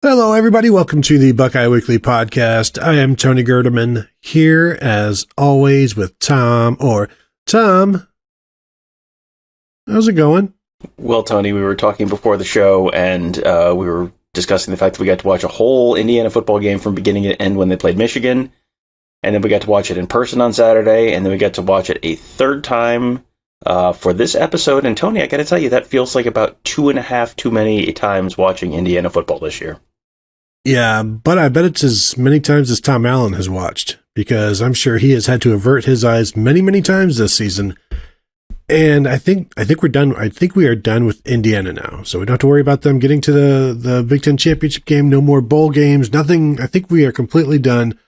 Hello, everybody. Welcome to the Buckeye Weekly Podcast. I am Tony Gerdeman, here as always with Tom. Tom, how's it going? Well, Tony, we were talking before the show, and we were discussing the fact that we got to watch a whole Indiana football game from beginning to end when they played Michigan, and then we got to watch it in person on Saturday, and then we got to watch it a third time for this episode. And Tony, I got to tell you, that feels like about 2.5 too many times watching Indiana football this year. Yeah, but I bet it's as many times as Tom Allen has watched, because I'm sure he has had to avert his eyes many, many times this season. And I think we're done. I think we are done with Indiana now, so we don't have to worry about them getting to the Big Ten championship game. No more bowl games. Nothing. I think we are completely done.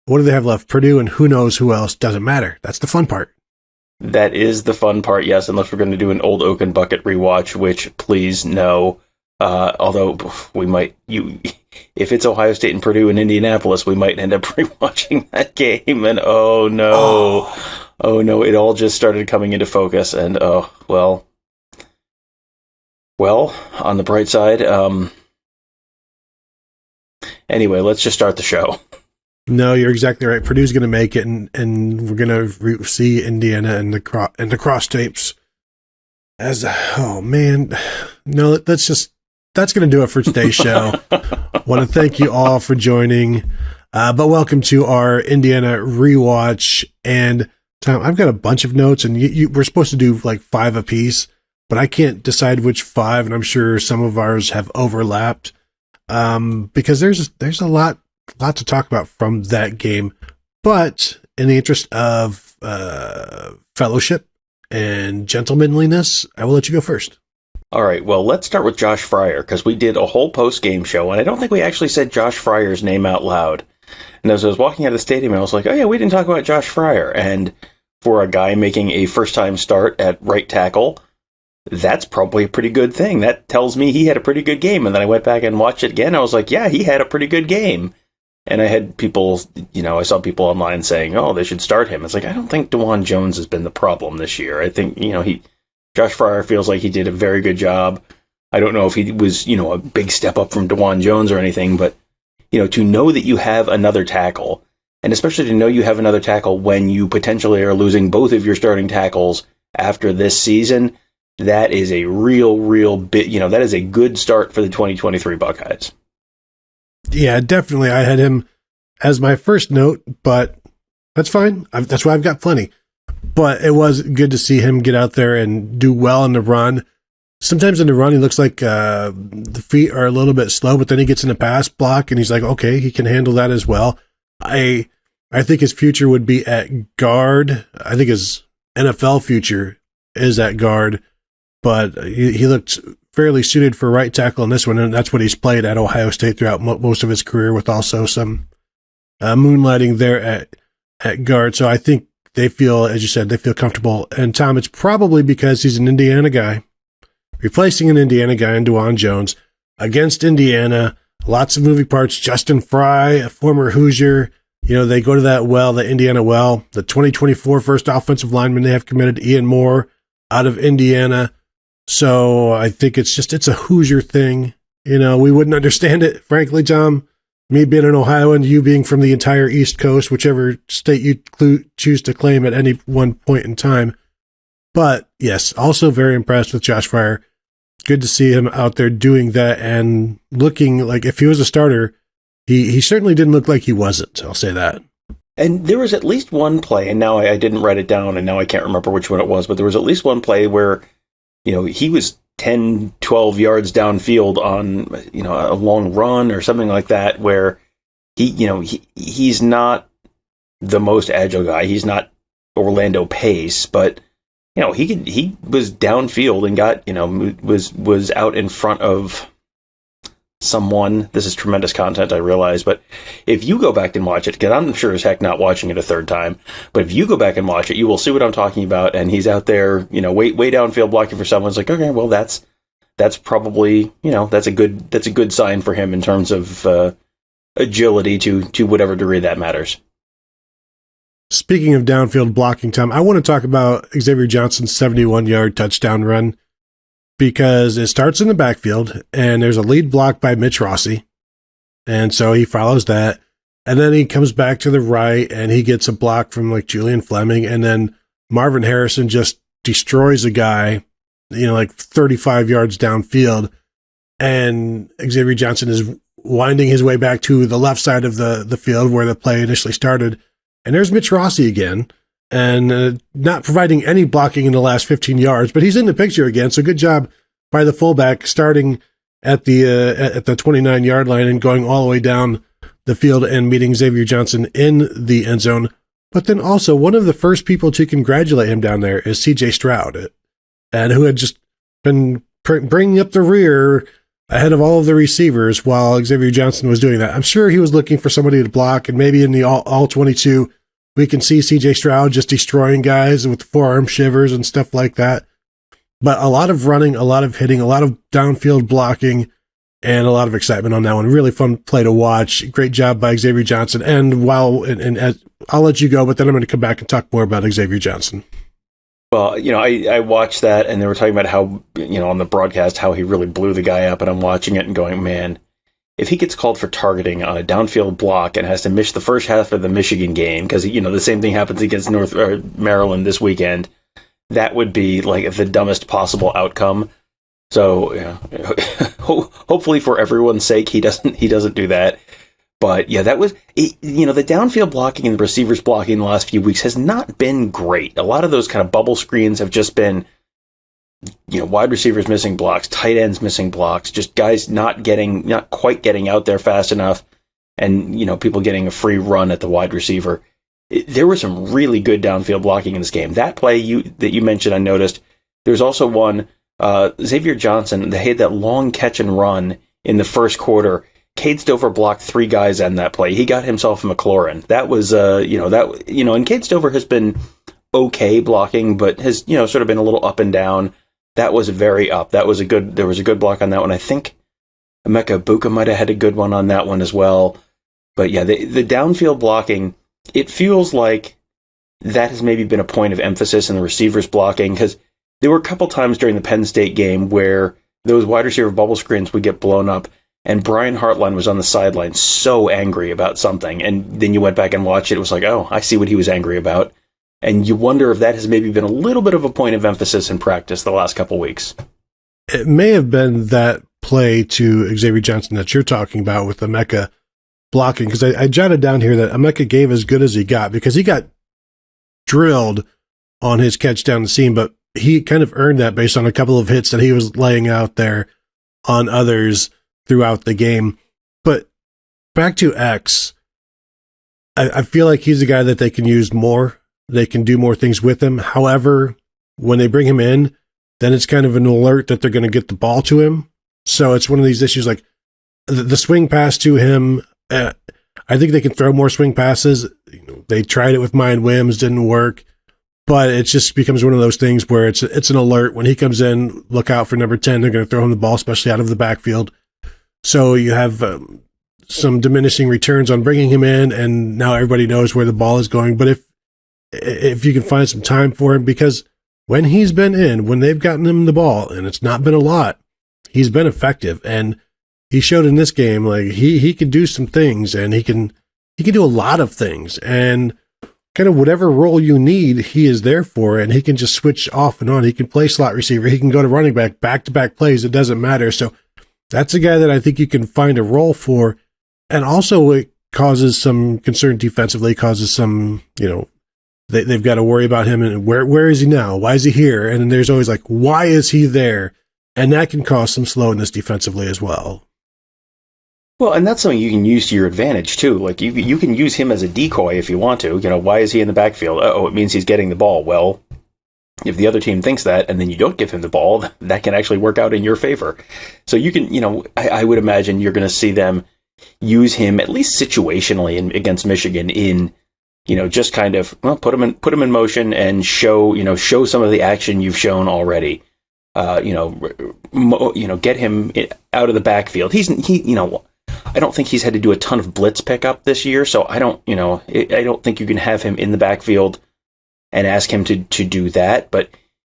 What do they have left? Purdue and who knows who else? Doesn't matter. That's the fun part. That is the fun part, yes. Unless we're going to do an Old Oak and Bucket rewatch, which please no. Although we might, if it's Ohio State and Purdue and Indianapolis, we might end up rewatching that game. And oh no, it all just started coming into focus. And well, on the bright side, anyway, let's just start the show. No, you're exactly right. Purdue's going to make it, and we're going to see Indiana in the cross tapes. Oh man, no, that's going to do it for today's show. Want to thank you all for joining. But welcome to our Indiana rewatch. And Tom, I've got a bunch of notes, and we're supposed to do like 5 apiece, but I can't decide which 5, and I'm sure some of ours have overlapped. Because there's a lot to talk about from that game. But in the interest of fellowship and gentlemanliness, I will let you go first. All right, well, let's start with Josh Fryar, because we did a whole post-game show, and I don't think we actually said Josh Fryar's name out loud. And as I was walking out of the stadium, I was like, oh yeah, we didn't talk about Josh Fryar. And for a guy making a first-time start at right tackle, that's probably a pretty good thing. That tells me he had a pretty good game. And then I went back and watched it again. I was like, yeah, he had a pretty good game. And I had people, I saw people online saying, oh, they should start him. It's like, I don't think DeJuan Jones has been the problem this year. I think, Josh Fryar feels like he did a very good job. I don't know if he was, a big step up from DeJuan Jones or anything, but, to know that you have another tackle, and especially to know you have another tackle when you potentially are losing both of your starting tackles after this season, that is a real bit, that is a good start for the 2023 Buckeyes. Yeah, definitely. I had him as my first note, but that's fine. That's why I've got plenty. But it was good to see him get out there and do well in the run. Sometimes in the run, he looks like the feet are a little bit slow, but then he gets in a pass block, and he's like, okay, he can handle that as well. I think his future would be at guard. I think his NFL future is at guard, but he looked fairly suited for right tackle in this one, and that's what he's played at Ohio State throughout most of his career, with also some moonlighting there at guard. So I think they feel, as you said, they feel comfortable. And Tom, it's probably because he's an Indiana guy, replacing an Indiana guy in DeJuan Jones against Indiana. Lots of moving parts. Justin Fry, a former Hoosier, they go to that Indiana well. The 2024 first offensive lineman they have committed, Ian Moore, out of Indiana. So I think it's a Hoosier thing. We wouldn't understand it, frankly, Tom. Me being an Ohioan, you being from the entire East Coast, whichever state you choose to claim at any one point in time. But yes, also very impressed with Josh Fryar. Good to see him out there doing that and looking like if he was a starter, he certainly didn't look like he wasn't. I'll say that. And there was at least one play, and now I didn't write it down, and now I can't remember which one it was, but there was at least one play where, he was 10, 12 yards downfield on, a long run or something like that, where he's not the most agile guy. He's not Orlando Pace, but, he was downfield and got, was out in front of someone. This is tremendous content, I realize, but if you go back and watch it, because I'm sure as heck not watching it a third time, but if you go back and watch it, you will see what I'm talking about. And he's out there, way downfield blocking for someone. It's like, okay, well, that's probably, that's a good sign for him in terms of agility to whatever degree that matters. Speaking of downfield blocking, Tom, I want to talk about Xavier Johnson's 71-yard touchdown run, because it starts in the backfield, and there's a lead block by Mitch Rossi. And so he follows that. And then he comes back to the right and he gets a block from like Julian Fleming. And then Marvin Harrison just destroys a guy, like 35 yards downfield. And Xavier Johnson is winding his way back to the left side of the field where the play initially started. And there's Mitch Rossi again, and not providing any blocking in the last 15 yards, but he's in the picture again. So good job by the fullback starting at the 29-yard line and going all the way down the field and meeting Xavier Johnson in the end zone. But then also one of the first people to congratulate him down there is CJ Stroud, and who had just been bringing up the rear ahead of all of the receivers while Xavier Johnson was doing that. I'm sure he was looking for somebody to block, and maybe in the all 22, we can see CJ Stroud just destroying guys with forearm shivers and stuff like that. But a lot of running, a lot of hitting, a lot of downfield blocking, and a lot of excitement on that one. Really fun play to watch. Great job by Xavier Johnson. And I'll let you go, but then I'm going to come back and talk more about Xavier Johnson. Well, I watched that, and they were talking about how, on the broadcast, how he really blew the guy up, and I'm watching it and going, man, if he gets called for targeting on a downfield block and has to miss the first half of the Michigan game, because, the same thing happens against Maryland this weekend, that would be like the dumbest possible outcome. So, hopefully for everyone's sake, he doesn't do that. But yeah, that was, the downfield blocking and the receivers blocking in the last few weeks has not been great. A lot of those kind of bubble screens have just been, wide receivers missing blocks, tight ends missing blocks, just guys not quite getting out there fast enough, and, people getting a free run at the wide receiver. There was some really good downfield blocking in this game. That play that you mentioned, I noticed. There's also one, Xavier Johnson, they had that long catch and run in the first quarter. Cade Stover blocked 3 guys on that play. He got himself a McLaurin. That was, and Cade Stover has been okay blocking, but has, sort of been a little up and down. That was very up. There was a good block on that one. I think Emeka Buka might have had a good one on that one as well. But yeah, the downfield blocking, it feels like that has maybe been a point of emphasis in the receivers blocking, because there were a couple times during the Penn State game where those wide receiver bubble screens would get blown up, and Brian Hartline was on the sideline so angry about something, and then you went back and watched it. It was like, oh, I see what he was angry about. And you wonder if that has maybe been a little bit of a point of emphasis in practice the last couple weeks. It may have been that play to Xavier Johnson that you're talking about with Emeka blocking, because I jotted down here that Emeka gave as good as he got, because he got drilled on his catch down the seam, but he kind of earned that based on a couple of hits that he was laying out there on others throughout the game. But back to X, I feel like he's a guy that they can use more. They can do more things with him. However, when they bring him in, then it's kind of an alert that they're going to get the ball to him. So it's one of these issues like the swing pass to him. I think they can throw more swing passes. They tried it with Miyan Williams, didn't work. But it just becomes one of those things where it's an alert. When he comes in, look out for number 10. They're going to throw him the ball, especially out of the backfield. So you have some diminishing returns on bringing him in, and now everybody knows where the ball is going. But if you can find some time for him, because when he's been in, when they've gotten him the ball, and it's not been a lot, he's been effective. And he showed in this game, like he can do some things, and he can do a lot of things. And kind of whatever role you need, he is there for, and he can just switch off and on. He can play slot receiver. He can go to running back-to-back plays. It doesn't matter. So that's a guy that I think you can find a role for. And also it causes some concern defensively, causes some, they've got to worry about him. And where is he now? Why is he here? And then there's always like, why is he there? And that can cause some slowness defensively as well. Well, and that's something you can use to your advantage, too. Like, you can use him as a decoy if you want to. Why is he in the backfield? It means he's getting the ball. Well, if the other team thinks that, and then you don't give him the ball, that can actually work out in your favor. So you can, I would imagine you're going to see them use him, at least situationally, against Michigan in, just kind of, put him in motion and show some of the action you've shown already. Get him out of the backfield. I don't think he's had to do a ton of blitz pickup this year, so I don't think you can have him in the backfield and ask him to do that. But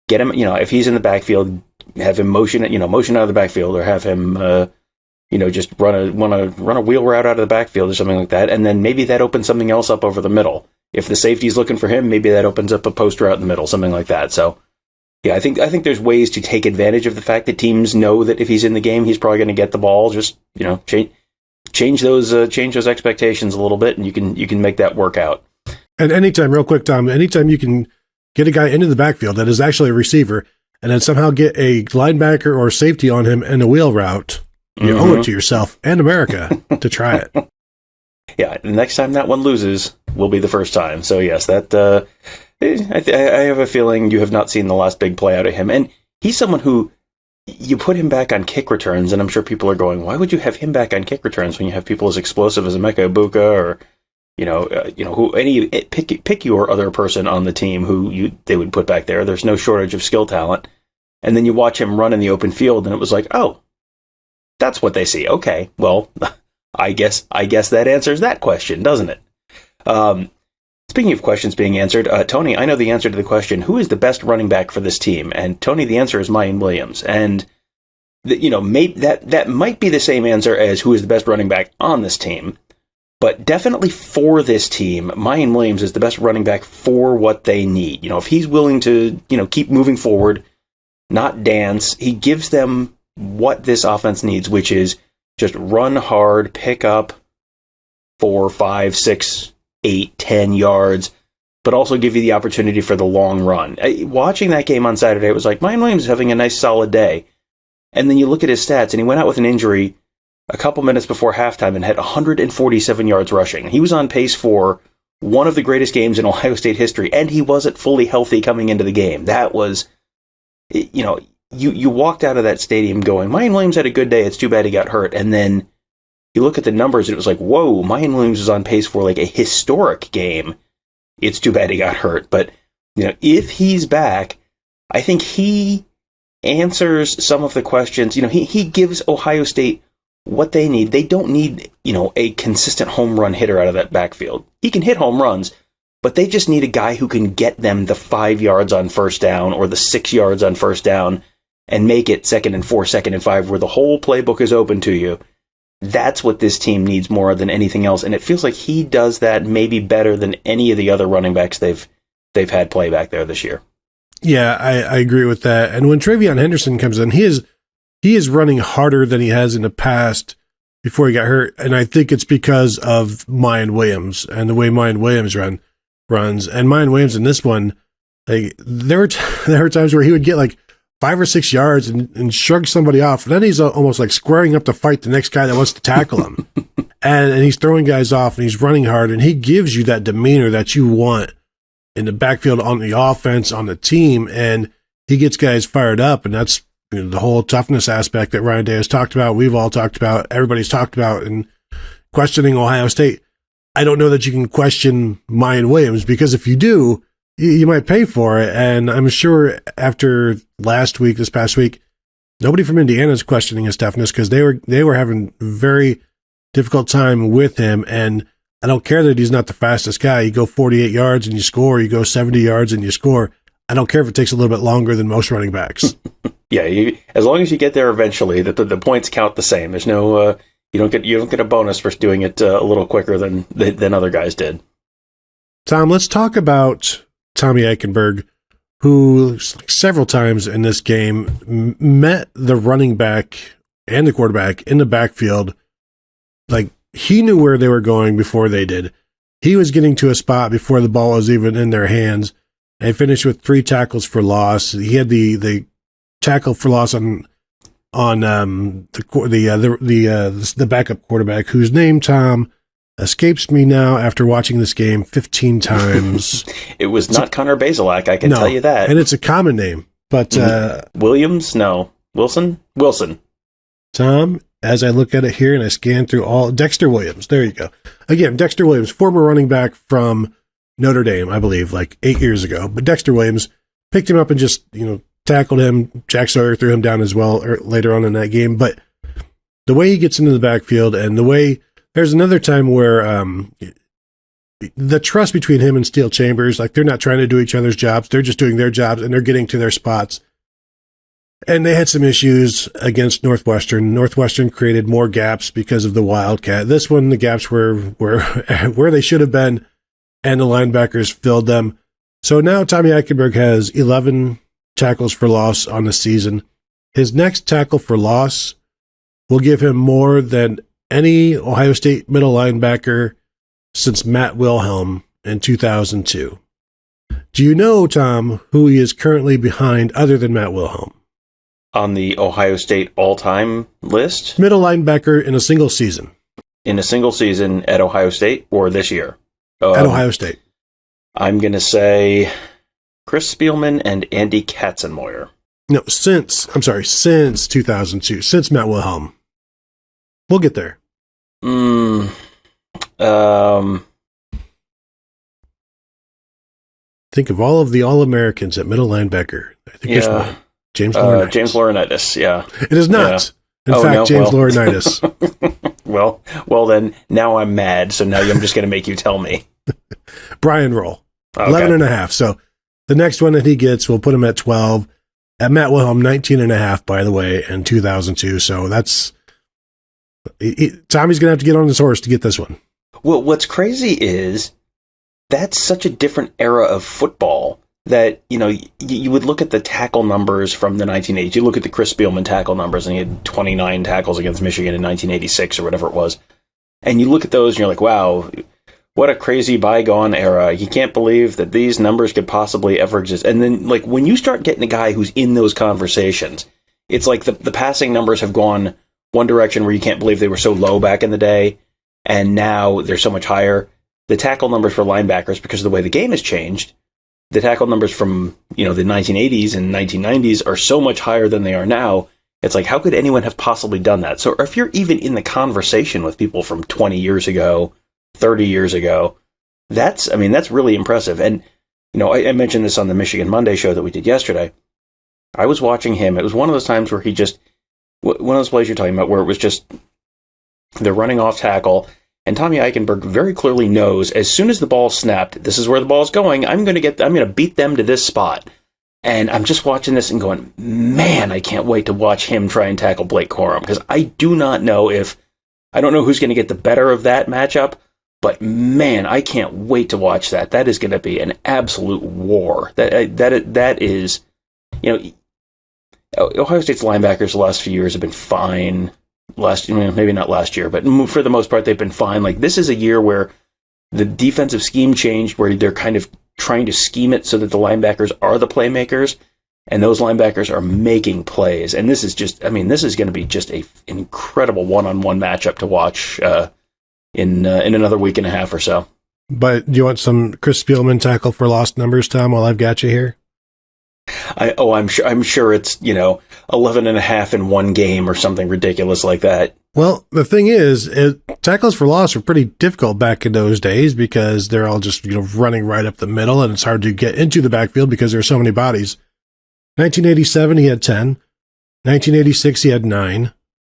get him, if he's in the backfield, have him motion out of the backfield, or have him, just run a wheel route out of the backfield or something like that, and then maybe that opens something else up over the middle. If the safety's looking for him, maybe that opens up a post route in the middle, something like that. So, yeah, I think there's ways to take advantage of the fact that teams know that if he's in the game, he's probably going to get the ball. Just change those expectations a little bit, and you can make that work out. And anytime, real quick, Tom, anytime you can get a guy into the backfield that is actually a receiver, and then somehow get a linebacker or safety on him in a wheel route, you owe it to yourself and America to try it. Yeah, the next time that one loses will be the first time. So yes, that I have a feeling you have not seen the last big play out of him. And he's someone who you put him back on kick returns, and I'm sure people are going, why would you have him back on kick returns when you have people as explosive as Emeka Egbuka or pick your other person on the team who they would put back there. There's no shortage of skill talent. And then you watch him run in the open field, and it was like, oh, that's what they see. Okay, well, I guess that answers that question, doesn't it? Speaking of questions being answered, Tony, I know the answer to the question, who is the best running back for this team? And Tony, the answer is Miyan Williams. And maybe that might be the same answer as who is the best running back on this team. But definitely for this team, Miyan Williams is the best running back for what they need. If he's willing to, keep moving forward, not dance, he gives them what this offense needs, which is just run hard, pick up 4, 5, 6, 8, 10 yards, but also give you the opportunity for the long run. Watching that game on Saturday, it was like, Miyan Williams is having a nice solid day. And then you look at his stats, and he went out with an injury a couple minutes before halftime and had 147 yards rushing. He was on pace for one of the greatest games in Ohio State history, and he wasn't fully healthy coming into the game. That was, you walked out of that stadium going, Miyan Williams had a good day, it's too bad he got hurt. And then you look at the numbers, and it was like, whoa, Miyan Williams is on pace for like a historic game. It's too bad he got hurt. But, if he's back, I think he answers some of the questions. He gives Ohio State what they need. They don't need, a consistent home run hitter out of that backfield. He can hit home runs, but they just need a guy who can get them the 5 yards on first down or the 6 yards on first down and make it 2nd and 4, 2nd and 5, where the whole playbook is open to you. That's what this team needs more than anything else. And it feels like he does that maybe better than any of the other running backs they've had play back there this year. Yeah, I agree with that. And when Travion Henderson comes in, he is running harder than he has in the past before he got hurt. And I think it's because of Miyan Williams and the way Miyan Williams runs. And Miyan Williams in this one, like there were times where he would get like 5 or 6 yards and shrug somebody off. And then he's almost like squaring up to fight the next guy that wants to tackle him. and he's throwing guys off, and he's running hard, and he gives you that demeanor that you want in the backfield, on the offense, on the team. And he gets guys fired up. And that's the whole toughness aspect that Ryan Day has talked about. We've all talked about, everybody's talked about, and questioning Ohio State. I don't know that you can question Miyan Williams, because if you do, you might pay for it. And I'm sure after this past week, nobody from Indiana is questioning his toughness, because they were having a very difficult time with him. And I don't care that he's not the fastest guy. You go 48 yards and you score. You go 70 yards and you score. I don't care if it takes a little bit longer than most running backs. Yeah, as long as you get there eventually, the points count the same. There's no you don't get a bonus for doing it a little quicker than other guys did. Tom, let's talk about Tommy Eichenberg, who several times in this game met the running back and the quarterback in the backfield. Like, he knew where they were going before they did. He was getting to a spot before the ball was even in their hands. And finished with 3 tackles for loss. He had the tackle for loss on the backup quarterback, whose name, Tom, escapes me now after watching this game 15 times. It was not Connor Bazelak, I can tell you that. And it's a common name, but Williams, no, Wilson. Tom, as I look at it here and I scan through all, Dexter Williams. There you go. Again, Dexter Williams, former running back from Notre Dame, I believe, like 8 years ago. But Dexter Williams picked him up and just, tackled him. Jack Sawyer threw him down as well later on in that game. But the way he gets into the backfield, and the way, there's another time where the trust between him and Steel Chambers, like, they're not trying to do each other's jobs. They're just doing their jobs, and they're getting to their spots. And they had some issues against Northwestern. Northwestern created more gaps because of the Wildcat. This one, the gaps were where they should have been, and the linebackers filled them. So now Tommy Eichenberg has 11 tackles for loss on the season. His next tackle for loss will give him more than any Ohio State middle linebacker since Matt Wilhelm in 2002. Do you know, Tom, who he is currently behind other than Matt Wilhelm? On the Ohio State all-time list? Middle linebacker in a single season. In a single season at Ohio State or this year? At Ohio State. I'm going to say Chris Spielman and Andy Katzenmoyer. No, since 2002, since Matt Wilhelm. We'll get there. Think of all of the All-Americans at middle linebacker. I think there's one. James Laurinaitis. James Laurinaitis, yeah. It is not. Yeah. In fact, James Laurinaitis. well, then, now I'm mad, so now I'm just going to make you tell me. Brian Roll. Okay. 11 and a half. So the next one that he gets, we'll put him at 12. At Matt Wilhelm, 19 and a half, by the way, in 2002. So that's... Tommy's going to have to get on his horse to get this one. Well, what's crazy is that's such a different era of football that, you would look at the tackle numbers from the 1980s. You look at the Chris Spielman tackle numbers, and he had 29 tackles against Michigan in 1986 or whatever it was. And you look at those, and you're like, wow, what a crazy bygone era. You can't believe that these numbers could possibly ever exist. And then, when you start getting a guy who's in those conversations, it's like the passing numbers have gone one direction where you can't believe they were so low back in the day, and now they're so much higher. The tackle numbers for linebackers, because of the way the game has changed, the tackle numbers from, the 1980s and 1990s are so much higher than they are now. It's like, how could anyone have possibly done that? So if you're even in the conversation with people from 20 years ago, 30 years ago, that's really impressive. And, I mentioned this on the Michigan Monday show that we did yesterday. I was watching him. It was one of those times where one of those plays you're talking about where it was just the running off tackle, and Tommy Eichenberg very clearly knows as soon as the ball snapped, this is where the ball's going. I'm going to beat them to this spot. And I'm just watching this and going, man, I can't wait to watch him try and tackle Blake Corum, because I don't know who's going to get the better of that matchup, but man, I can't wait to watch that. That is going to be an absolute war. That is, Ohio State's linebackers the last few years have been fine. Maybe not last year, but for the most part, they've been fine. This is a year where the defensive scheme changed, where they're kind of trying to scheme it so that the linebackers are the playmakers, and those linebackers are making plays. And this is this is going to be just an incredible one-on-one matchup to watch in another week and a half or so. But do you want some Chris Spielman tackle for lost numbers, Tom, while I've got you here? I'm sure it's 11 and a half in one game or something ridiculous like that. Well, the thing is, tackles for loss were pretty difficult back in those days because they're all just running right up the middle, and it's hard to get into the backfield because there are so many bodies. 1987 he had 10. 1986 he had 9.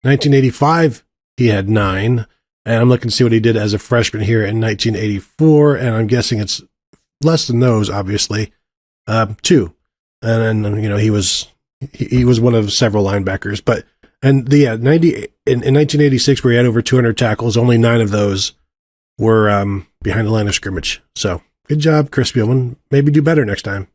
1985 he had 9. And I'm looking to see what he did as a freshman here in 1984, and I'm guessing it's less than those, obviously. 2. And then, he was one of several linebackers. But, in 1986, where he had over 200 tackles, only 9 of those were behind the line of scrimmage. So, good job, Chris Spielman. Maybe do better next time.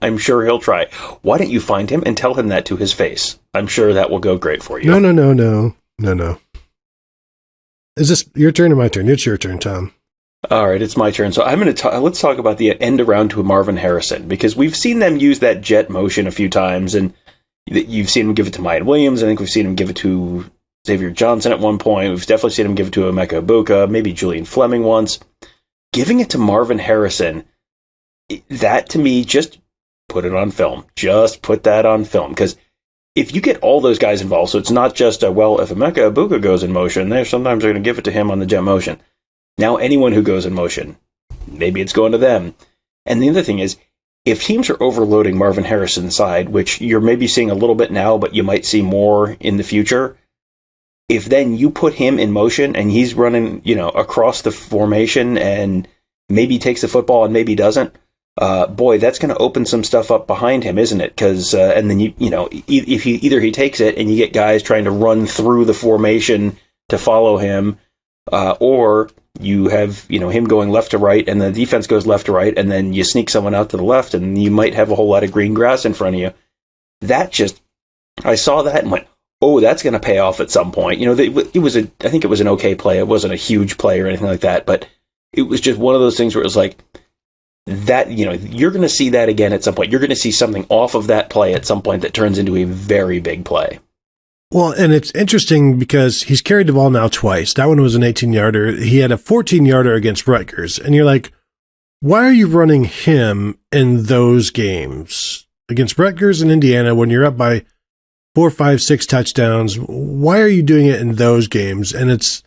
I'm sure he'll try. Why don't you find him and tell him that to his face? I'm sure that will go great for you. No. Is this your turn or my turn? It's your turn, Tom. All right, it's my turn. So I'm going to let's talk about the end around to Marvin Harrison, because we've seen them use that jet motion a few times, and you've seen him give it to Miyan Williams. I think we've seen him give it to Xavier Johnson at one point. We've definitely seen him give it to Emeka Egbuka, maybe Julian Fleming once. Giving it to Marvin Harrison, that to me, just put it on film. Just put that on film, because if you get all those guys involved, so it's not just if Emeka Egbuka goes in motion, they're sometimes going to give it to him on the jet motion. Now anyone who goes in motion, maybe it's going to them. And the other thing is, if teams are overloading Marvin Harrison's side, which you're maybe seeing a little bit now, but you might see more in the future, if then you put him in motion and he's running, across the formation and maybe takes the football and maybe doesn't, boy, that's going to open some stuff up behind him, isn't it? Because and then if he takes it and you get guys trying to run through the formation to follow him, or you have him going left to right, and the defense goes left to right, and then you sneak someone out to the left, and you might have a whole lot of green grass in front of you. I saw that and went, oh, that's going to pay off at some point. I think it was an okay play. It wasn't a huge play or anything like that, but it was just one of those things where it was like that. You're going to see that again at some point. You're going to see something off of that play at some point that turns into a very big play. Well, and it's interesting because he's carried the ball now twice. That one was an 18-yarder. He had a 14-yarder against Rutgers. And you're like, why are you running him in those games? Against Rutgers and Indiana, when you're up by 4, 5, 6 touchdowns, why are you doing it in those games? And it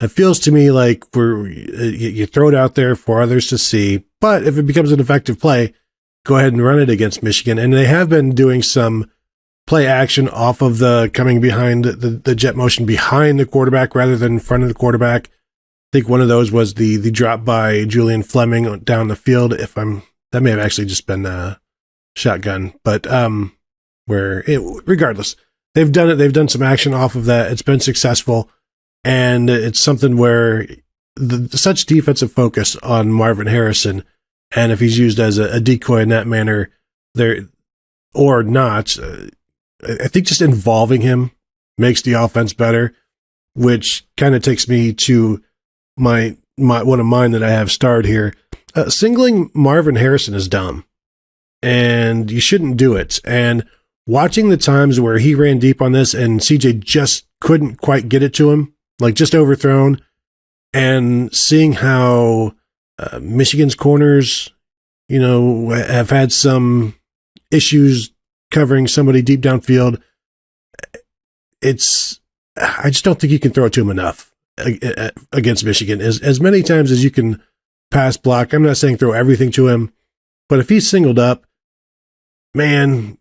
feels to me like you throw it out there for others to see. But if it becomes an effective play, go ahead and run it against Michigan. And they have been doing some play action off of the coming behind the jet motion behind the quarterback rather than in front of the quarterback. I think one of those was the drop by Julian Fleming down the field. That may have actually just been a shotgun, but regardless, they've done it. They've done some action off of that. It's been successful, and it's something where such defensive focus on Marvin Harrison, and if he's used as a decoy in that manner, there or not. I think just involving him makes the offense better, which kind of takes me to my one of mine that I have starred here. Singling Marvin Harrison is dumb, and you shouldn't do it. And watching the times where he ran deep on this and CJ just couldn't quite get it to him, like just overthrown, and seeing how Michigan's corners, have had some issues covering somebody deep downfield. I just don't think you can throw it to him enough against Michigan. As many times as you can pass block, I'm not saying throw everything to him, but if he's singled up, man,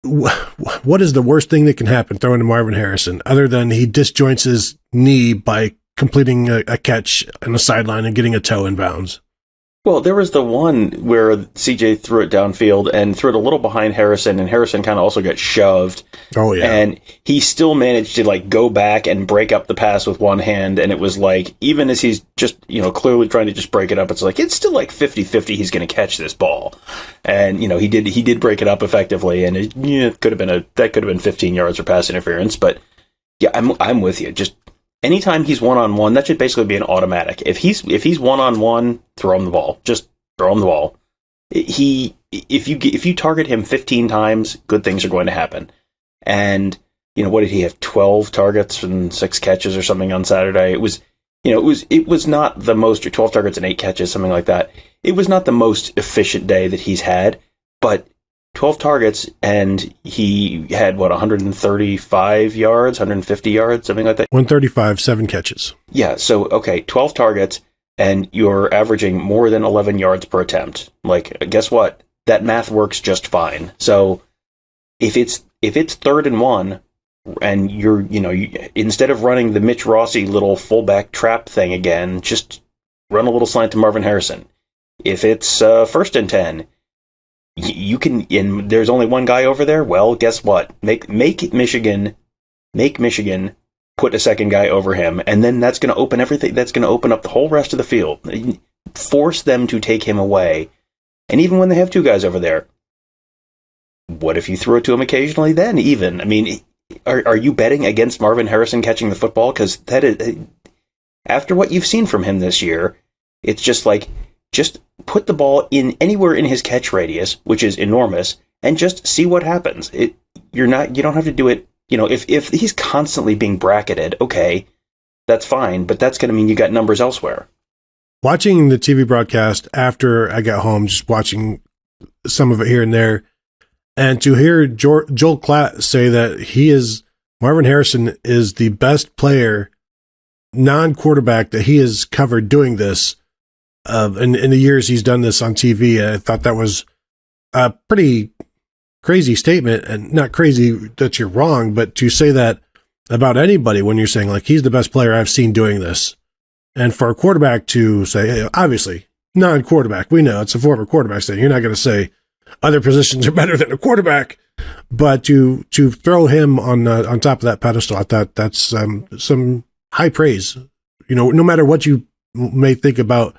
what is the worst thing that can happen throwing to Marvin Harrison other than he disjoints his knee by completing a catch on the sideline and getting a toe in bounds? Well, there was the one where CJ threw it downfield and threw it a little behind Harrison, and Harrison kind of also got shoved. Oh, yeah. And he still managed to, go back and break up the pass with one hand, and it was like, even as he's just, clearly trying to just break it up, it's like, it's still 50-50 he's going to catch this ball. And, he did break it up effectively, and it could have been 15 yards or pass interference, but yeah, I'm with you. Just anytime he's one-on-one, that should basically be an automatic. If he's one-on-one, throw him the ball. Just throw him the ball. If you target him 15 times, good things are going to happen. And what did he have? 12 targets and 6 catches or something on Saturday. It was not the most, or 12 targets and 8 catches, something like that. It was not the most efficient day that he's had, but 12 targets, and he had, 135 yards, 150 yards, something like that? 135, 7 catches. Yeah, so, okay, 12 targets, and you're averaging more than 11 yards per attempt. Guess what? That math works just fine. So, if it's 3rd and 1, and you're, instead of running the Mitch Rossi little fullback trap thing again, just run a little slant to Marvin Harrison. If it's 1st and 10, you can, and there's only one guy over there. Well, guess what? Make Michigan put a second guy over him, and then that's going to open everything. That's going to open up the whole rest of the field. Force them to take him away. And even when they have 2 guys over there, what if you throw it to him occasionally? Then even, are you betting against Marvin Harrison catching the football? Because that is, after what you've seen from him this year, it's just put the ball in anywhere in his catch radius, which is enormous, and just see what happens. You don't have to do it. If he's constantly being bracketed, okay, that's fine, but that's going to mean you got numbers elsewhere. Watching the TV broadcast after I got home, just watching some of it here and there, and to hear Joel Klatt say that Marvin Harrison is the best player, non-quarterback, that he has covered doing this. In the years he's done this on TV, I thought that was a pretty crazy statement, and not crazy that you're wrong, but to say that about anybody when you're saying he's the best player I've seen doing this. And for a quarterback to say, obviously non-quarterback. We know it's a former quarterback thing. You're not going to say other positions are better than a quarterback, but to throw him on top of that pedestal, I thought that's some high praise. No matter what you may think about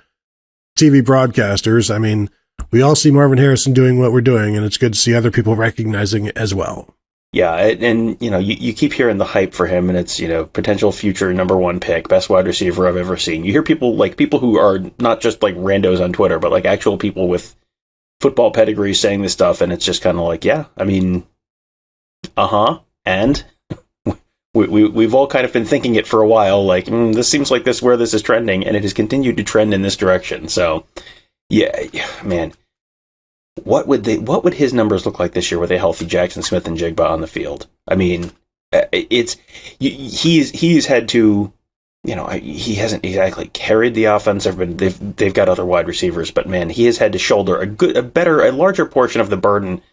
TV broadcasters, I mean, we all see Marvin Harrison doing what we're doing, and it's good to see other people recognizing it as well. Yeah, and you keep hearing the hype for him, and it's potential future number one pick, best wide receiver I've ever seen. You hear people who are not just like randos on Twitter, but like actual people with football pedigree saying this stuff, and it's just kind of like, yeah, I mean, and we've all kind of been thinking it for a while, like this seems like this where this is trending, and it has continued to trend in this direction. So, yeah, man. What would his numbers look like this year with a healthy Jackson Smith and Jigba on the field? I mean, he's had to, he hasn't exactly carried the offense. They've got other wide receivers, but man, he has had to shoulder a larger portion of the burden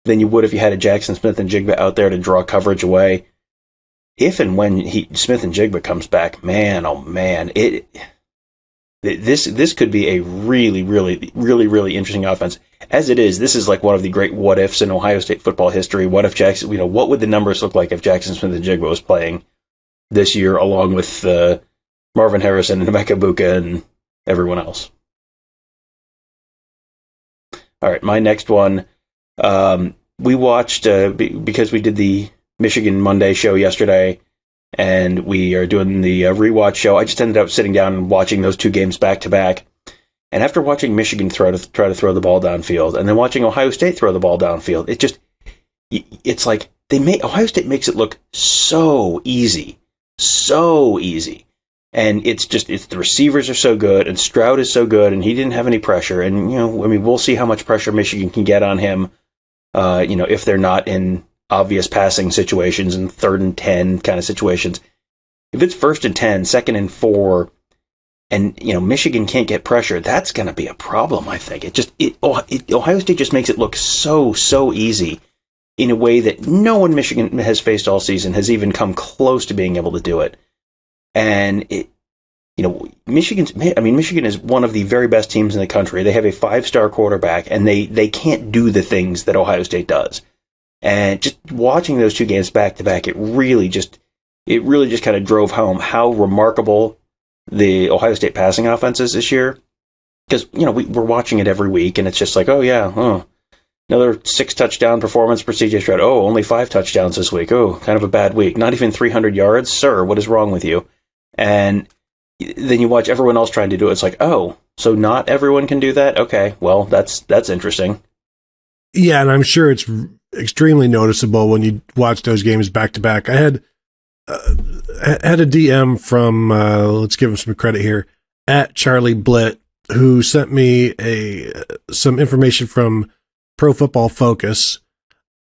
than you would if you had a Jackson Smith and Jigba out there to draw coverage away. If and when Smith and Jigba comes back, man, oh man, this could be a really, really, really, really interesting offense. As it is, this is like one of the great what ifs in Ohio State football history. What if Jackson, what would the numbers look like if Jackson Smith and Jigba was playing this year along with Marvin Harrison and Emeka Buka and everyone else? All right, my next one. We watched, because we did the Michigan Monday show yesterday, and we are doing the rewatch show. I just ended up sitting down and watching those two games back to back. And after watching Michigan try to throw the ball downfield, and then watching Ohio State throw the ball downfield, it's like Ohio State makes it look so easy. And it's the receivers are so good, and Stroud is so good, and he didn't have any pressure. And, we'll see how much pressure Michigan can get on him, if they're not in obvious passing situations and 3rd and 10 kind of situations. If it's 1st and 10, 2nd and 4, and Michigan can't get pressure, that's going to be a problem. I think Ohio State just makes it look so easy in a way that no one Michigan has faced all season has even come close to being able to do it. And Michigan is one of the very best teams in the country. They have a 5-star quarterback, and they can't do the things that Ohio State does. And just watching those two games back to back, it really just kind of drove home how remarkable the Ohio State passing offense is this year. Because, we're watching it every week, and it's just like, another 6-touchdown performance for CJ Stroud. Oh, only 5 touchdowns this week. Oh, kind of a bad week. Not even 300 yards. Sir, what is wrong with you? And then you watch everyone else trying to do it. It's like, oh, so not everyone can do that? Okay, well, that's interesting. Yeah, and I'm sure it's extremely noticeable when you watch those games back to back. I had a DM from, let's give him some credit here, at Charlie Blitt, who sent me some information from Pro Football Focus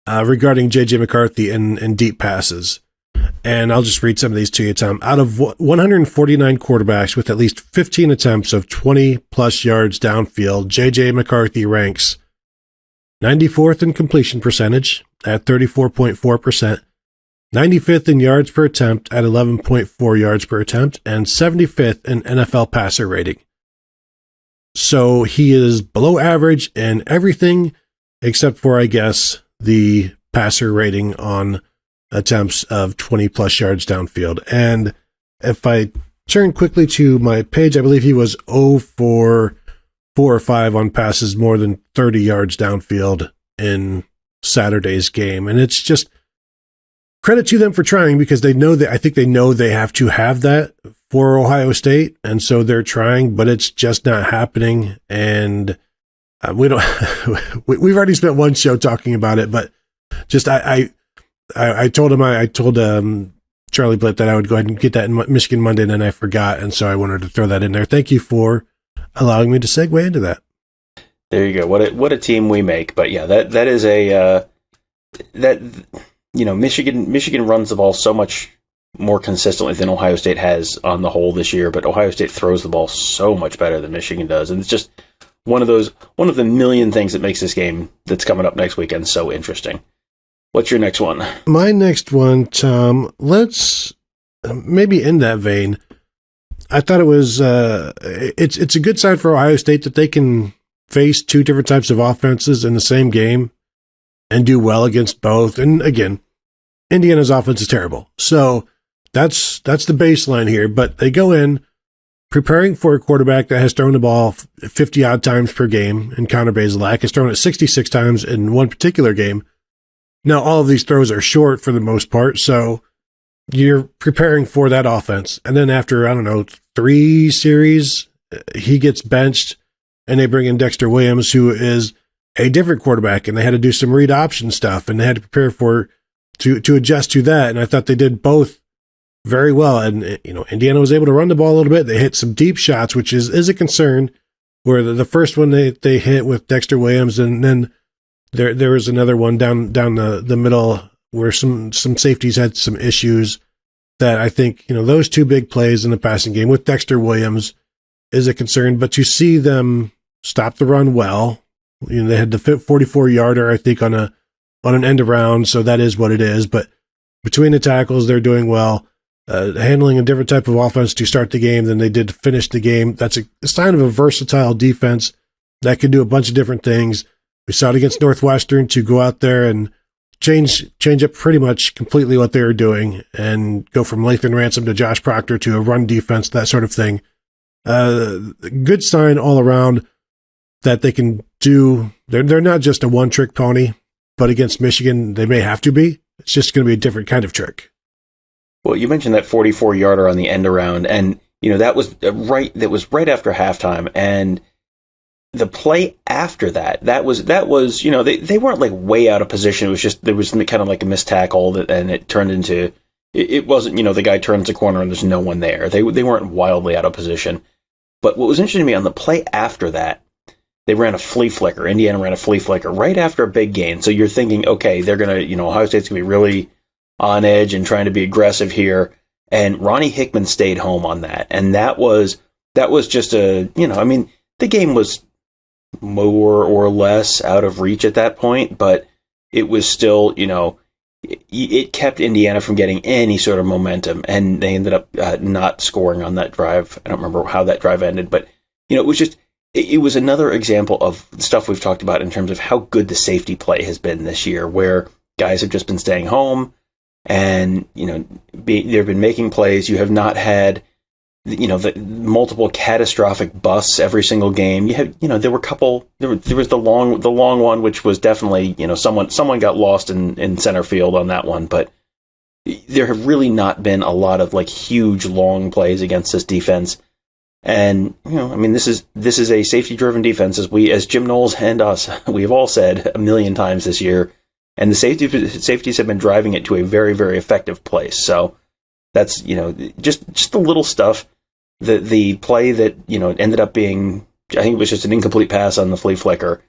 regarding J.J. McCarthy and deep passes. And I'll just read some of these to you, Tom. Out of 149 quarterbacks with at least 15 attempts of 20-plus yards downfield, J.J. McCarthy ranks 94th in completion percentage at 34.4%, 95th in yards per attempt at 11.4 yards per attempt, and 75th in NFL passer rating. So he is below average in everything except for, I guess, the passer rating on attempts of 20-plus yards downfield. And if I turn quickly to my page, I believe he was 0 for 4 or 5 on passes more than 30 yards downfield in Saturday's game. And it's just credit to them for trying, because they know I think they know they have to have that for Ohio State. And so they're trying, but it's just not happening. And we've already spent one show talking about it, but just, I told Charlie Blitt that I would go ahead and get that in Michigan Monday, and then I forgot. And so I wanted to throw that in there. Thank you for allowing me to segue into that. There you go. What a team we make. But yeah, that is Michigan runs the ball so much more consistently than Ohio State has on the whole this year, but Ohio State throws the ball so much better than Michigan does. And it's just one of the million things that makes this game that's coming up next weekend so interesting. What's your next one? My next one, Tom, let's maybe in that vein, I thought it was it's a good sign for Ohio State that they can face two different types of offenses in the same game and do well against both. And again, Indiana's offense is terrible. So that's the baseline here. But they go in preparing for a quarterback that has thrown the ball 50 odd times per game, and Connor Bazelak has thrown it 66 times in one particular game. Now, all of these throws are short for the most part, so you're preparing for that offense. And then after, 3 series, he gets benched, and they bring in Dexter Williams, who is a different quarterback, and they had to do some read option stuff, and they had to prepare to adjust to that. And I thought they did both very well. And, Indiana was able to run the ball a little bit. They hit some deep shots, which is a concern, where the first one they hit with Dexter Williams, and then there was another one down the middle where some safeties had some issues that I think, those two big plays in the passing game with Dexter Williams is a concern. But you see them stop the run well. They had the 44-yarder, I think, on an end around, so that is what it is. But between the tackles, they're doing well. Handling a different type of offense to start the game than they did to finish the game. That's a sign of a versatile defense that can do a bunch of different things. We saw it against Northwestern to go out there and change up pretty much completely what they were doing and go from Lathan Ransom to Josh Proctor to a run defense, that sort of thing. Good sign all around that they can do. They're not just a one-trick pony, but against Michigan, they may have to be. It's just going to be a different kind of trick. Well, you mentioned that 44-yarder on the end around, and that was right after halftime, and the play after that was they weren't like way out of position. It was just there was kind of like a missed tackle and it turned into it wasn't the guy turns the corner and there's no one there. They weren't wildly out of position. But what was interesting to me on the play after that, they ran a flea flicker. Indiana ran a flea flicker right after a big gain. So you're thinking, okay, they're gonna Ohio State's gonna be really on edge and trying to be aggressive here. And Ronnie Hickman stayed home on that. And that was just the game was more or less out of reach at that point, but it was still, it kept Indiana from getting any sort of momentum. And they ended up not scoring on that drive. I don't remember how that drive ended, but, it was just, it was another example of stuff we've talked about in terms of how good the safety play has been this year, where guys have just been staying home. And, they've been making plays. You have not had, the multiple catastrophic busts every single game. You have, there were a couple, there was the long one, which was definitely, someone got lost in center field on that one. But there have really not been a lot of like huge long plays against this defense. And, this is a safety driven defense, as Jim Knowles and us, we've all said a million times this year. And the safeties have been driving it to a very, very effective place. So that's, just the little stuff. The play that, ended up being, I think it was just an incomplete pass on the flea flicker.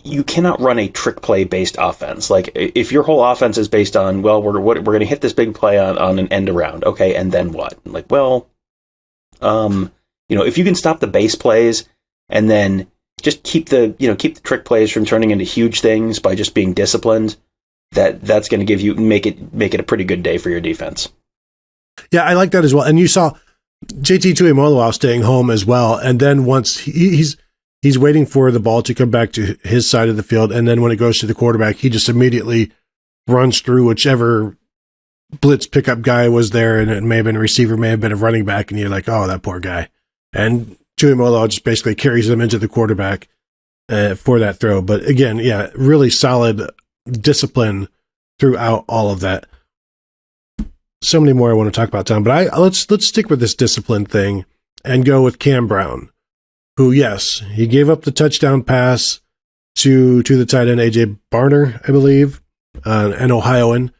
You cannot run a trick play based offense. Like if your whole offense is based on, well, we're going to hit this big play on an end around. Okay. And then what? Like, well, if you can stop the base plays and then just keep the trick plays from turning into huge things by just being disciplined, that's going to make it a pretty good day for your defense. Yeah, I like that as well. And you saw JT Tuimoloau staying home as well. And then once he's waiting for the ball to come back to his side of the field, and then when it goes to the quarterback, he just immediately runs through whichever blitz pickup guy was there, and it may have been a receiver, may have been a running back, and you're like, oh, that poor guy. And Tuimoloau just basically carries them into the quarterback for that throw. But again, yeah, really solid discipline throughout all of that. So many more I want to talk about, Tom, but let's stick with this discipline thing and go with Cam Brown, who, yes, he gave up the touchdown pass to the tight end AJ Barner, I believe, an Ohioan,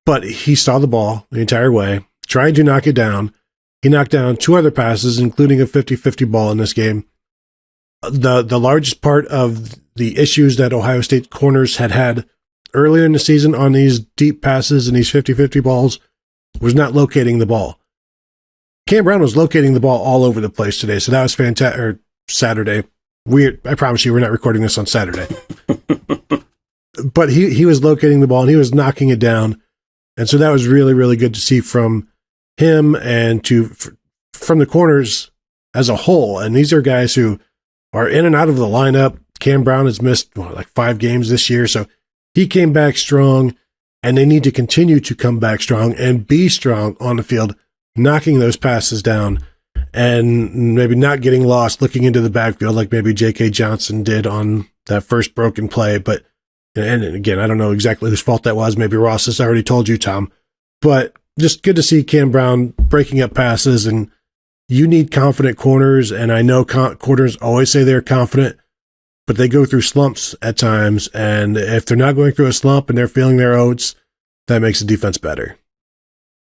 but he saw the ball the entire way, trying to knock it down. He knocked down 2 other passes, including a 50-50 ball in this game. The largest part of the issues that Ohio State corners had earlier in the season on these deep passes and these 50-50 balls was not locating the ball. Cam Brown was locating the ball all over the place today, so that was fantastic. Or Saturday. I promise you, we're not recording this on Saturday. But he was locating the ball and he was knocking it down, and so that was really, really good to see from him and from the corners as a whole. And these are guys who are in and out of the lineup. Cam Brown has missed like 5 games this year, so he came back strong, and they need to continue to come back strong and be strong on the field, knocking those passes down and maybe not getting lost looking into the backfield like maybe J.K. Johnson did on that first broken play. But, and again, I don't know exactly whose fault that was. Maybe Ross has already told you, Tom. But just good to see Cam Brown breaking up passes, and you need confident corners, and I know corners always say they're confident, but they go through slumps at times, and if they're not going through a slump and they're feeling their oats, that makes the defense better.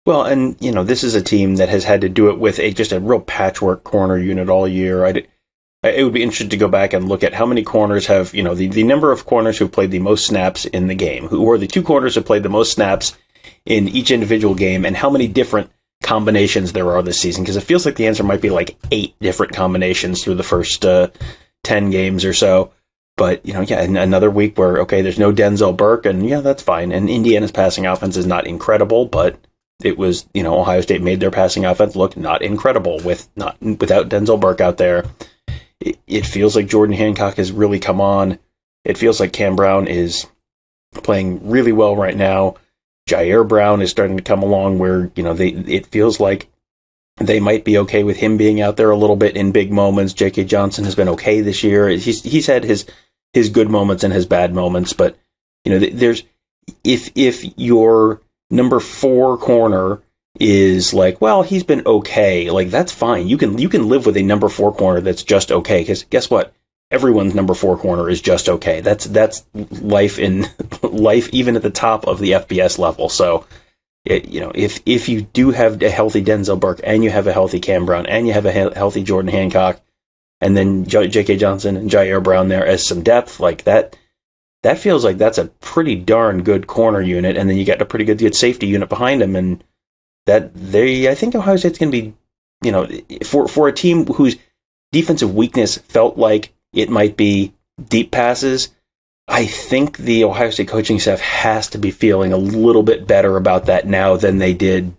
Well, and, this is a team that has had to do it with just a real patchwork corner unit all year. It would be interesting to go back and look at how many corners have, the number of corners who played the most snaps in the game, who were the 2 corners who played the most snaps in each individual game, and how many different combinations there are this season, because it feels like the answer might be like 8 different combinations through the first 10 games or so. But, another week where, okay, there's no Denzel Burke, and that's fine. And Indiana's passing offense is not incredible, but it was, Ohio State made their passing offense look not incredible without Denzel Burke out there. It feels like Jordan Hancock has really come on. It feels like Cam Brown is playing really well right now. Jair Brown is starting to come along where, it feels like they might be okay with him being out there a little bit in big moments. J.K. Johnson has been okay this year. He's had his good moments and his bad moments, but there's if your number 4 corner is like, well, he's been okay, like that's fine. You can live with a number 4 corner that's just okay, because guess what? Everyone's number 4 corner is just okay. That's life in life, even at the top of the FBS level. So, if you do have a healthy Denzel Burke, and you have a healthy Cam Brown, and you have a healthy Jordan Hancock, and then J.K. Johnson and Jair Brown there as some depth, like that feels like that's a pretty darn good corner unit. And then you got a pretty good safety unit behind them, and I think Ohio State's going to be, for a team whose defensive weakness felt like it might be deep passes, I think the Ohio State coaching staff has to be feeling a little bit better about that now than they did,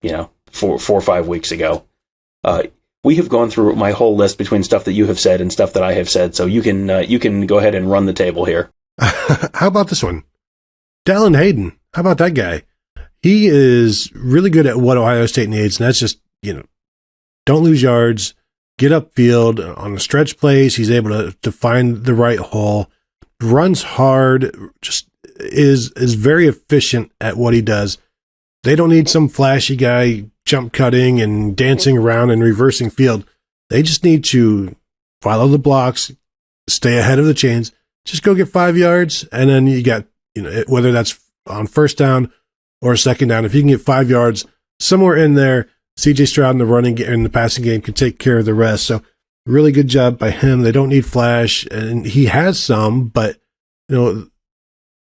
4 or 5 weeks ago. We have gone through my whole list between stuff that you have said and stuff that I have said, so you can go ahead and run the table here. How about this one? Dallan Hayden. How about that guy? He is really good at what Ohio State needs, and that's just, don't lose yards, get upfield on the stretch plays. He's able to find the right hole. Runs hard, just is very efficient at what he does. They don't need some flashy guy jump cutting and dancing around and reversing field. They just need to follow the blocks, stay ahead of the chains, just go get 5 yards, and then you got, whether that's on first down or second down, if you can get 5 yards somewhere in there, CJ Stroud in the running and the passing game can take care of the rest. So really good job by him. They don't need flash, and he has some, but no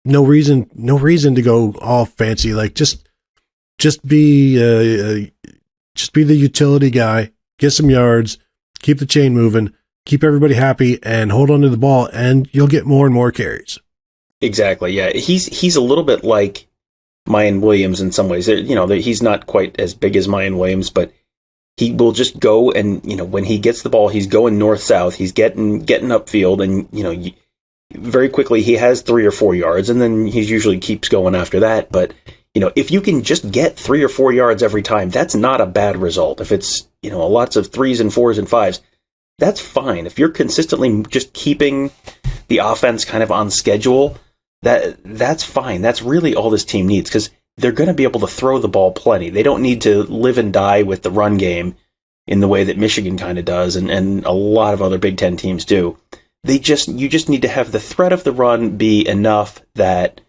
reason to go all fancy. Like just be the utility guy, get some yards, keep the chain moving, keep everybody happy, and hold on to the ball, and you'll get more and more carries. Exactly. Yeah, he's a little bit like Miyan Williams in some ways. He's not quite as big as Miyan Williams, but he will just go and, when he gets the ball, he's going north-south. He's getting upfield, and, very quickly he has 3 or 4 yards, and then he usually keeps going after that. But, if you can just get 3 or 4 yards every time, that's not a bad result. If it's, lots of 3s and 4s and 5s, that's fine. If you're consistently just keeping the offense kind of on schedule, that's fine. That's really all this team needs, because they're going to be able to throw the ball plenty. They don't need to live and die with the run game in the way that Michigan kind of does, and a lot of other Big Ten teams do. You just need to have the threat of the run be enough that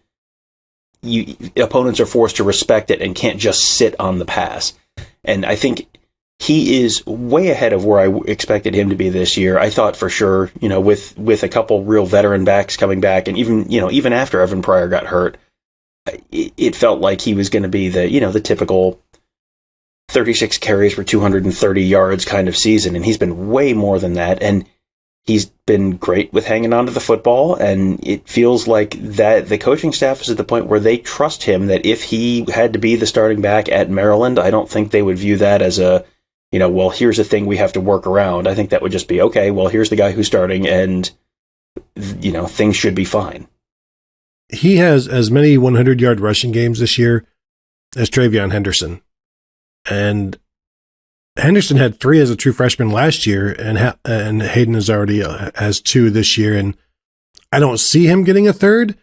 opponents are forced to respect it and can't just sit on the pass. And I think he is way ahead of where I expected him to be this year. I thought for sure, with a couple real veteran backs coming back, and even after Evan Pryor got hurt, it felt like he was going to be the typical 36 carries for 230 yards kind of season, and he's been way more than that. And he's been great with hanging on to the football, and it feels like that the coaching staff is at the point where they trust him that if he had to be the starting back at Maryland, I don't think they would view that as a, well, here's a thing we have to work around. I think that would just be, okay, well, here's the guy who's starting, and, things should be fine. He has as many 100-yard rushing games this year as Travion Henderson. And Henderson had 3 as a true freshman last year, and Hayden has 2 this year. And I don't see him getting a third,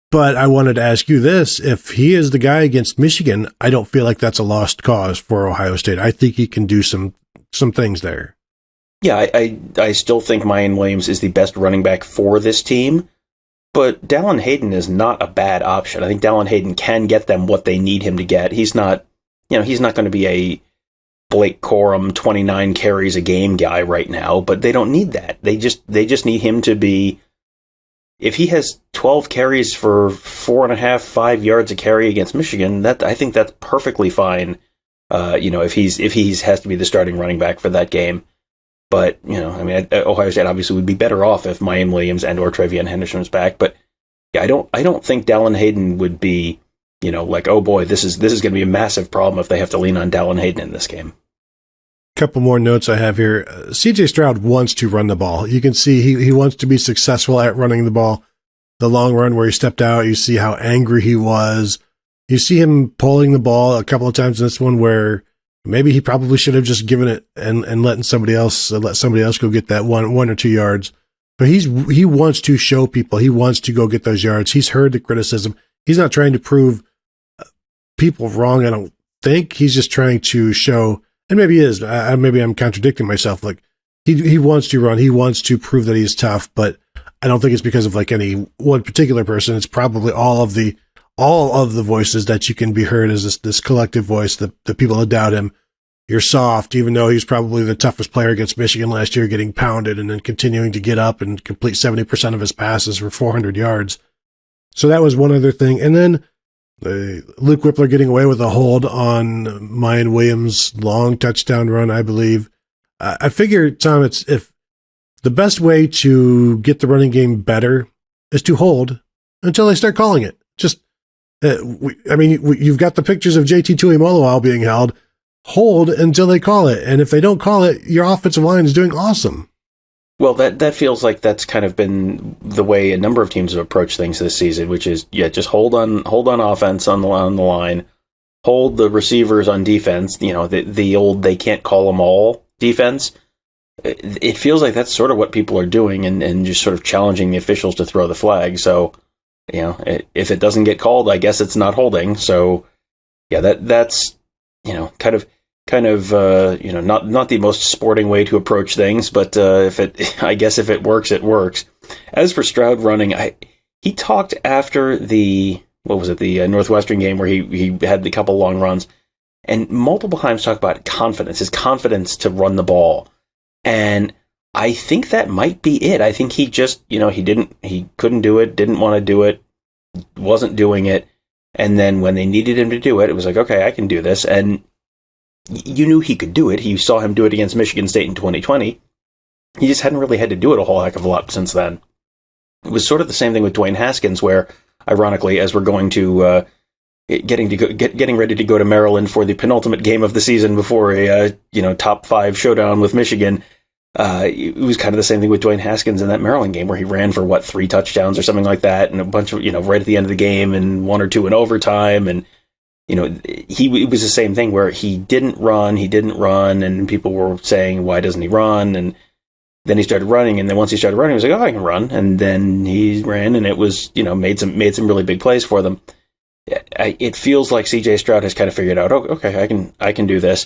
but I wanted to ask you this. If he is the guy against Michigan, I don't feel like that's a lost cause for Ohio State. I think he can do some things there. Yeah, I still think Miyan Williams is the best running back for this team, but Dallan Hayden is not a bad option. I think Dallan Hayden can get them what they need him to get. He's not going to be a Blake Corum 29 carries a game guy right now, but they don't need that. They just need him to be, if he has 12 carries for 4.5, 5 yards a carry against Michigan, I think that's perfectly fine. If he has to be the starting running back for that game. But, Ohio State obviously would be better off if Miyan Williams and or Travion Henderson was back. But yeah, I don't think Dallan Hayden would be, like, oh boy, this is going to be a massive problem if they have to lean on Dallan Hayden in this game. Couple more notes I have here. CJ Stroud wants to run the ball. You can see he wants to be successful at running the ball. The long run where he stepped out, you see how angry he was. You see him pulling the ball a couple of times in this one where maybe he probably should have just given it and let somebody else go get that one or 2 yards. But he wants to show people. He wants to go get those yards. He's heard the criticism. He's not trying to prove people wrong, I don't think. He's just trying to show, and maybe he is. Maybe I'm contradicting myself. Like he wants to run. He wants to prove that he's tough, but I don't think it's because of like any one particular person. It's probably all of the voices that you can be heard as this collective voice, the people that doubt him. You're soft, even though he's probably the toughest player against Michigan last year, getting pounded and then continuing to get up and complete 70% of his passes for 400 yards. So that was one other thing. And then Luke Whippler getting away with a hold on Miyan Williams' long touchdown run, I believe. I figure, Tom, if the best way to get the running game better is to hold until they start calling it. Just, you've got the pictures of JT Tuimoloau being held. Hold until they call it. And if they don't call it, your offensive line is doing awesome. Well, that feels like that's kind of been the way a number of teams have approached things this season, which is, just hold on offense on the line, hold the receivers on defense, the old they can't call them all defense. It feels like that's sort of what people are doing and just sort of challenging the officials to throw the flag. So, if it doesn't get called, I guess it's not holding. So, yeah, that's, kind of not the most sporting way to approach things, but if it works, it works. As for Stroud running, he talked after the Northwestern game where he had a couple long runs, and multiple times talked about confidence, his confidence to run the ball, and I think that might be it. I think he just he couldn't do it, didn't want to do it, wasn't doing it, and then when they needed him to do it, it was like, okay, I can do this, and you knew he could do it. You saw him do it against Michigan State in 2020. He just hadn't really had to do it a whole heck of a lot since then. It was sort of the same thing with Dwayne Haskins, where, ironically, as we're going to getting ready to go to Maryland for the penultimate game of the season before a top 5 showdown with Michigan, it was kind of the same thing with Dwayne Haskins in that Maryland game where he ran for 3 touchdowns or something like that, and a bunch of right at the end of the game, and 1 or 2 in overtime, and it was the same thing where he didn't run, and people were saying, why doesn't he run? And then he started running, and then once he started running, he was like, oh, I can run. And then he ran, and it was, made some really big plays for them. It feels like CJ Stroud has kind of figured out, oh, okay, I can do this.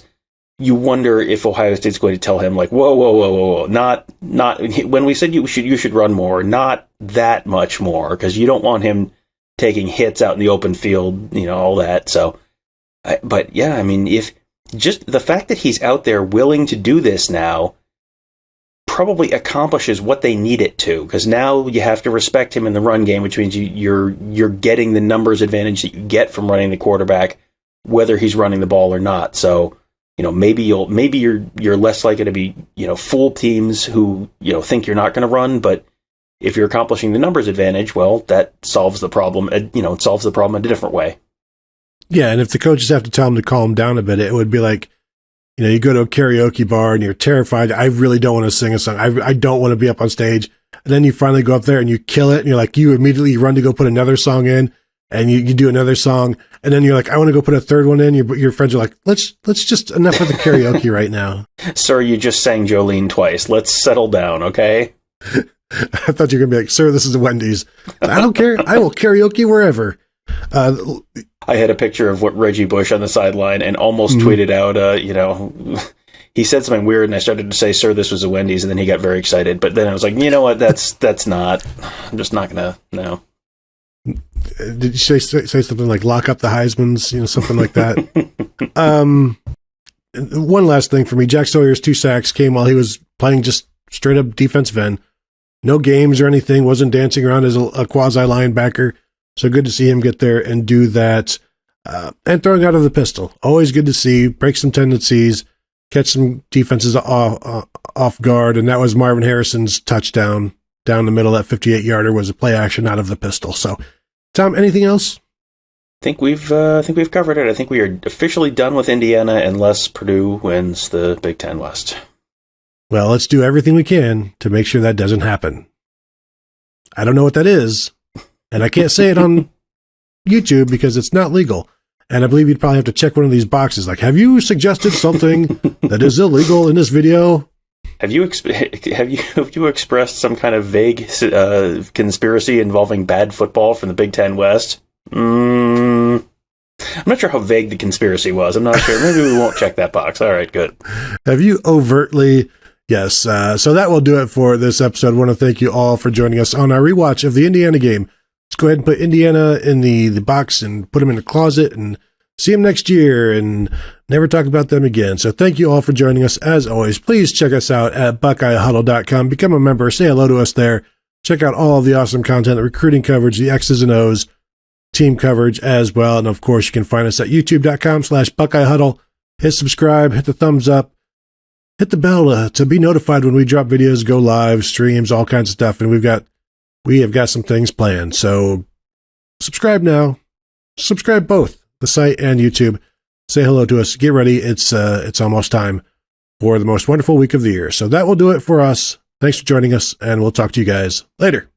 You wonder if Ohio State's going to tell him, like, whoa, not when we said you should run more, not that much more, because you don't want him taking hits out in the open field, all that. So, but yeah, if just the fact that he's out there willing to do this now probably accomplishes what they need it to, because now you have to respect him in the run game, which means you're getting the numbers advantage that you get from running the quarterback, whether he's running the ball or not. So, maybe you're less likely to be, fool teams who, think you're not going to run, but if you're accomplishing the numbers advantage, well, that solves the problem. It solves the problem in a different way. Yeah, and if the coaches have to tell them to calm down a bit, it would be like, you go to a karaoke bar and you're terrified. I really don't want to sing a song. I don't want to be up on stage. And then you finally go up there and you kill it. And you're like, you immediately run to go put another song in, and you do another song. And then you're like, I want to go put a third one in. Your friends are like, let's just enough of the karaoke right now. Sir, you just sang Jolene twice. Let's settle down, okay? I thought you were going to be like, sir, this is the Wendy's. I don't care. I will karaoke wherever. I had a picture of what Reggie Bush on the sideline and almost tweeted out, he said something weird and I started to say, sir, this was a Wendy's. And then he got very excited. But then I was like, you know what? That's not, I'm just not going to, no. Did you say something like lock up the Heismans, something like that? One last thing for me, Jack Sawyer's 2 sacks came while he was playing just straight up defensive end. No games or anything, wasn't dancing around as a quasi linebacker. So good to see him get there and do that. And throwing out of the pistol. Always good to see. Break some tendencies. Catch some defenses off guard. And that was Marvin Harrison's touchdown down the middle. That 58-yarder was a play action out of the pistol. So, Tom, anything else? I think we've covered it. I think we are officially done with Indiana unless Purdue wins the Big Ten West. Well, let's do everything we can to make sure that doesn't happen. I don't know what that is, and I can't say it on YouTube because it's not legal. And I believe you'd probably have to check one of these boxes. Like, have you suggested something that is illegal in this video? Have you expressed some kind of vague conspiracy involving bad football from the Big Ten West? I'm not sure how vague the conspiracy was. I'm not sure. Maybe we won't check that box. All right, good. Have you overtly? Yes. So that will do it for this episode. I want to thank you all for joining us on our rewatch of the Indiana game. Let's go ahead and put Indiana in the box and put them in the closet and see them next year and never talk about them again. So thank you all for joining us. As always, please check us out at BuckeyeHuddle.com. Become a member. Say hello to us there. Check out all of the awesome content, the recruiting coverage, the X's and O's, team coverage as well. And of course, you can find us at youtube.com/BuckeyeHuddle. Hit subscribe, hit the thumbs up, hit the bell to be notified when we drop videos, go live, streams, all kinds of stuff. And we have got some things planned. So subscribe now. Subscribe both the site and YouTube. Say hello to us. Get ready. It's almost time for the most wonderful week of the year. So that will do it for us. Thanks for joining us, and we'll talk to you guys later.